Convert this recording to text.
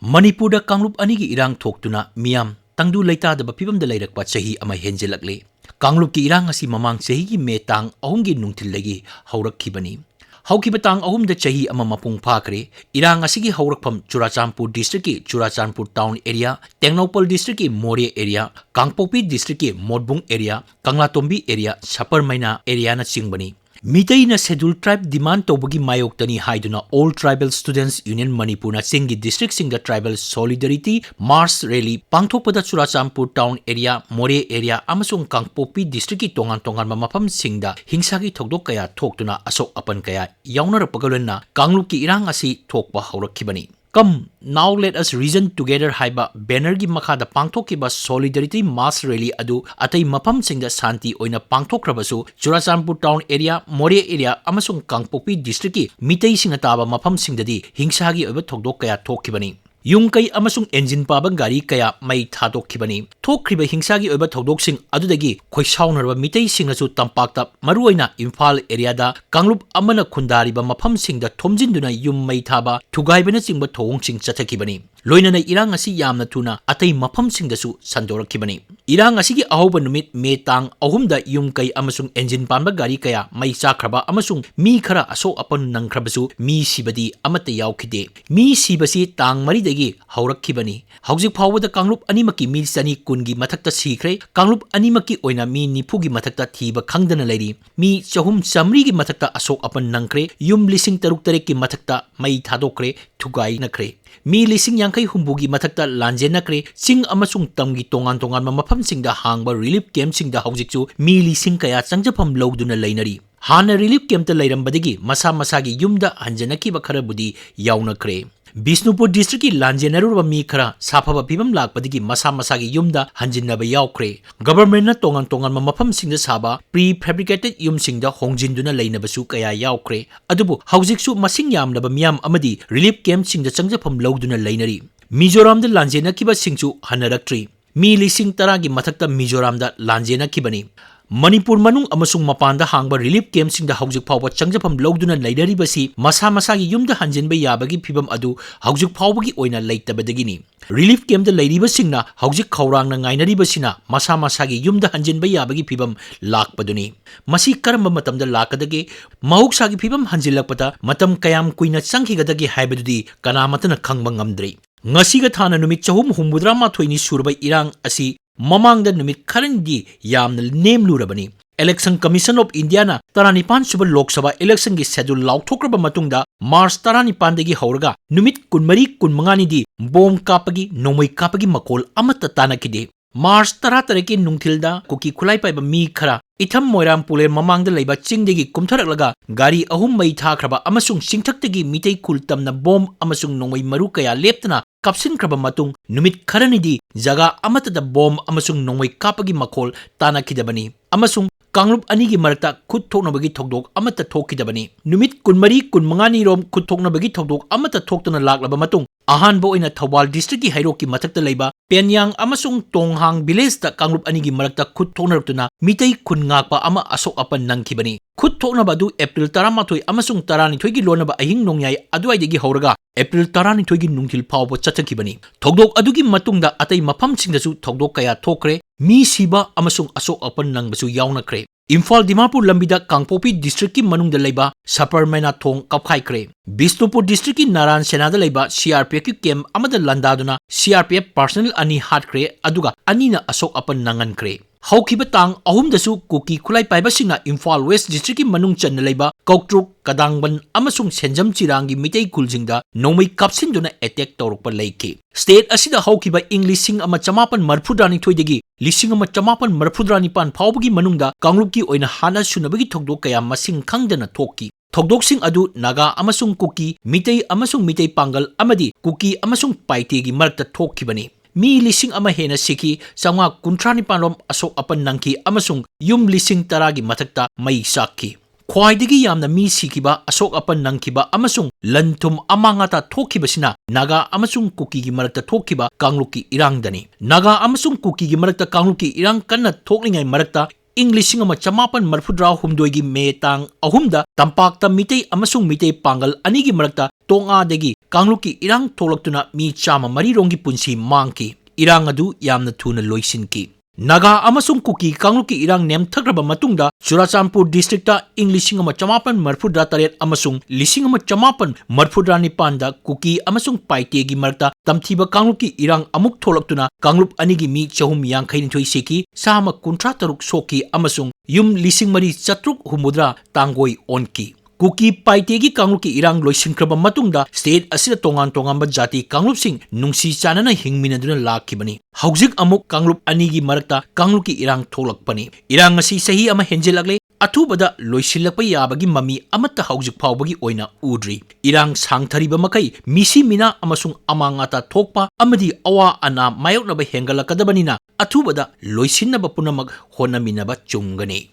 Manipurda Kanglup anigi irang thoktuna miyam tangdu leitadaba fibamda leirakpa chahi ama henjelakle. Kanglup ki irang asi mamang chahi gi me tang ahumgi nungthillagi haurakkhibani. Haukiba tang ahumda chahi ama mapung phakre. Irang asigi haurakpham Churachandpur district ki Churachandpur town area, Tengnopal district ki More area, Kangpokpi district ki Modbung area, Kanglatombi area, Saparmaina area na chingbani. Mitai na scheduled tribe demand tobagi mayoktani haiduna All Tribal Students Union Manipur na singi district singa tribal solidarity Mars rally pangthokpada Churachandpur town area, More area amasung Kangpokpi district ki tongan mafam singda hingsagi thokdok kaya thoktuna asok apan kaya yaunarapagalenna Kanglup ki irang asi thokpa haurakkhibani. Come, now let us reason together haiba banner gi makhada pangthokkiba solidarity mass rally adu atai mafam singda santi oina pangthokrabasu Churachandpur town area, More area amasung Kangpokpi district ki mitai singa taba mafam singdadi hingsagi oiba thokdok kaya thokkibani. Yung kay amasung engine pabang gari kaya may thadokkhibani. Thokriba hingsagi oiba thodok sing adudagi khoisaunarba mitai singnasu tampakta maruoina Imphal area da Kanglup amana khundariba mafam singda thomjinduna yum mai thaba thugaibana chingba thong sing chathakibani. Loinana irang asi yamna thuna atai mafam singdasu sandorakhibani. Irang asigi ahoba numit me tang ahumda yung kay amasung engine panba gari kaya may sakraba amasung mi khara aso apan nangkhrabasu mi sibadi amata yaukhide. Mi sibasi tang mari dagi haurakkhibani. Haujik phawada Kanglup animaki mi sani kungi mathakta sikre. Kanglup animaki oina mi nipugi mathakta thiba khangdana lairi. Mi chahum samri gi mathakta asok apan nangkre. Yum lising taruk tarek ki mathakta mai thadokre thugai nakre. Mi lising yangkai humbugi mathakta lanje nakre. Sing amasung tamgi tongan mafam singda hangba relief camp singda haujikchu mi lising kaya changjapam lowduna lainari. Hana relief camp ta lairambadagi masa masagi yumda hanjanakiba kharabudi yaunakre. Bisnupur district ki lanjenaruba mi khara safaba pibam lakpadagi masa masagi yumda hanjinnaba yaukre. Government na tongan mafam singda saba prefabricated yum singda hongjinduna lainabasu kaya yaukre. Adubu haujiksu masing yamnaba miyam amadi relief camp singda changjapam lowduna lainari. Mizoram da lanjenakiba singchu hanaraktre. Mi lising taragi mathakta Mizoram da lanjenakibani. Manipur manung amasung mapanda hangba relief camp singda haujik phawba changjapam lowduna lainaribasi masa masagi yumda hanjinba yabagi phibam adu haujik phawbagi oina leitabadagini. Relief camp da lairiba singna haujik khawrangna ngainaribasina masa masagi yumda hanjinba yabagi phibam lakpaduni. Masi karamba matamda lakadage mahuksagi phibam hanjilakpata matam kayam kuina changhigadagi haibadudi kanamatana khangba ngamdre. Ngasiga thana numit chahum humbudra mathoini surbai irang asi mamangda numit kharandi yamna nemlurabani. Election Commission of India na Taranipan suba Lok Sabha election gi schedule lauthokraba matungda March Taranipan dagi hauraga numit kunmari kunmangani di bom kapagi nomoi kapagi makol amata tanakide. March Taratareki nungthilda kuki khulai paiba mi khara itham moiram pule mamangda leiba chingdegi kumtharaklaga gari ahum mai thakraba amasung singthaktagi mitei kultamna bom amasung nomoi maru kaya leptana kapsinkraba matung numit kharanidi jaga amatada bom amasung nomoi kapagi makol tanakidabani. Amasung Kanglup anigi marakta khut thoknabagi thokdok amata thokkidabani. Numit kunmari kunmangani rom khut thoknabagi thokdok amata thoktana laklaba matung ahanba oina Thawal district ki hairoki mathakta leiba Penyang amasung Tonghang village ta Kanglup anigi marakta khut thoknaraptuna mitai khun ngakpa ama asok apan nangkhibani. Khut thoknaba adu April 13 amasung 12 gi lonaba ahing nongyai aduaidagi hauraga April 12 gi nungthil phawba chathakibani. Thokdok adugi matungda atai mafam singdasu thokdok kaya thokre mi siba amasung asok apan nangbasu yaunakre. Imphal Dimapur lambida Kangpokpi district ki manungda leiba Saparmaina thong kapkhaikre. Bisnupur district ki Naran Senada leiba CRPF ki camp amada landaduna CRPF personnel ani hatkre aduga anina asok apan nangankre. Haukiba tang ahumdasu kuki khulai paiba singna Imphal West district ki manung channa leiba Koktruk Kadangban amasung Senjam Chirangi mitei kuljingda nomai kapsinduna attack torokpa leiki. State asida haukiba English sing ama chamapan marphudrani thoidagi lising ama chamapan marphudrani pan phawbagi manungda Kanglup ki oina hana sunabagi thokdok kaya masing khangdana thokki. Thokdoksing adu Naga amasung Kuki, Mitei amasung Mitei Pangal amadi Kuki amasung Paitegi marakta thokkibani. Mi lising ama hena siki sangwa kuntrani panom asok apan nangki amasung yum lising taragi matakta may sakki. Khwaidagi yamna mi sikiba asok apan nangkiba amasung lantum amangata thokibasina Naga amasung Kuki gi marakta thokkiba Kanglup ki irangdani. Naga amasung Kuki gi marakta Kanglup ki irang kanna thoklingai marakta ꯏꯪ 1886ꯒꯤ ꯃꯦ ꯇꯥꯡ 3ꯗ ꯇꯝꯄꯥꯛꯇ ꯃꯤꯇꯩ ꯑꯃꯁꯨꯡ ꯃꯤꯇꯩ ꯄꯥꯡꯒꯜ ꯑꯅꯤꯒꯤ ꯃꯔꯛꯇ ꯇꯣꯉꯥꯗꯒꯤ ꯀꯥꯡꯂꯨꯞꯀꯤ ꯏꯔꯥꯡ ꯊꯣꯛꯂꯛꯇꯨꯅ ꯃꯤ 103 ꯔꯣꯝꯒꯤ ꯄꯨꯟꯁꯤ ꯃꯥꯡꯈꯤ꯫ ꯏꯔꯥꯡ ꯑꯗꯨ ꯌꯥꯝꯅ ꯊꯨꯅ ꯂꯣꯏꯁꯤꯟꯈꯤ꯫ ꯅꯥꯒꯥ ꯑꯃꯁꯨꯡ ꯀꯨꯀꯤ ꯀꯥꯡꯂꯨꯞꯀꯤ ꯏꯔꯥꯡ ꯅꯦꯝꯊꯈ꯭ꯔꯕ ꯃꯇꯨꯡꯗ ꯆꯨꯔꯥꯆꯥꯟꯄꯨꯔ ꯗꯤꯁꯇ꯭ꯔꯤꯛꯇ ꯏꯪ 1838 ꯑꯃꯁꯨꯡ 1839ꯗ ꯀꯨꯀꯤ ꯑꯃꯁꯨꯡ ꯄꯥꯏꯇꯦꯒꯤ ꯃꯔꯛꯇ ꯇꯝꯊꯤꯕ ꯀꯥꯡꯂꯨꯞꯀꯤ ꯏꯔꯥꯡ ꯑꯃꯨꯛ ꯊꯣꯛꯂꯛꯇꯨꯅ ꯀꯥꯡꯂꯨꯞ ꯑꯅꯤꯒꯤ ꯃꯤ 352 ꯁꯤꯈꯤ, ꯆꯥ 136 ꯁꯣꯛꯈꯤ ꯑꯃꯁꯨꯡ ꯌꯨꯝ 4,700 ꯇꯥꯡꯒꯣꯏ ꯑꯣꯟꯈꯤ꯫ ꯀꯨꯀꯤ ꯄꯥꯏꯇꯦꯒꯤ ꯀꯥꯡꯂꯨꯞꯀꯤ ꯏꯔꯥꯡ ꯂꯣꯏꯁꯤꯟꯈ꯭ꯔꯕ ꯃꯇꯨꯡꯗ ꯁ꯭ꯇꯦꯠ ꯑꯁꯤꯗ ꯇꯣꯉꯥꯟ ꯇꯣꯉꯥꯟꯕ ꯖꯥꯇꯤ ꯀꯥꯡꯂꯨꯞꯁꯤꯡ ꯅꯨꯡꯁꯤ ꯆꯥꯟꯅꯅ ꯍꯤꯡꯃꯤꯟꯅꯗꯨꯅ ꯂꯥꯛꯈꯤꯕꯅꯤ꯫ ꯍꯧꯖꯤꯛ ꯑꯃꯨꯛ ꯀꯥꯡꯂꯨꯞ ꯑꯅꯤꯒꯤ ꯃꯔꯛꯇ ꯀꯥꯡꯂꯨꯞꯀꯤ ꯏꯔꯥꯡ ꯊꯣꯛꯂꯛꯄꯅꯤ꯫ ꯏꯔꯥꯡ ꯑꯁꯤ ꯆꯍꯤ ꯑꯃ ꯍꯦꯟꯖꯤꯜꯂꯛꯂꯦ, ꯑꯊꯨꯕꯗ ꯂꯣꯏꯁꯤꯜꯂꯛꯄ ꯌꯥꯕꯒꯤ ꯃꯃꯤ ꯑꯃꯠꯇ ꯍꯧꯖꯤꯛ ꯐꯥꯎꯕꯒꯤ ꯑꯣꯏꯅ ꯎꯗ꯭ꯔꯤ꯫ ꯏꯔꯥꯡ ꯁꯥꯡꯊꯔꯤꯕ ꯃꯈꯩ ꯃꯤꯁꯤ ꯃꯤꯅꯥ ꯑꯃꯁꯨꯡ ꯑꯃꯥꯡ ꯑꯇꯥ ꯊꯣꯛꯄ ꯑꯃꯗꯤ ꯑꯋꯥ ꯑꯅꯥ ꯃꯥꯌꯣꯛꯅꯕ ꯍꯦꯟꯒꯠꯂꯛꯀꯗꯕꯅꯤꯅ ꯑꯊꯨꯕꯗ ꯂꯣꯏꯁꯤꯟꯅꯕ ꯄꯨꯝꯅꯃꯛ ꯍꯣꯠꯅꯃꯤꯟꯅꯕ ꯆꯨꯝꯒꯅꯤ꯫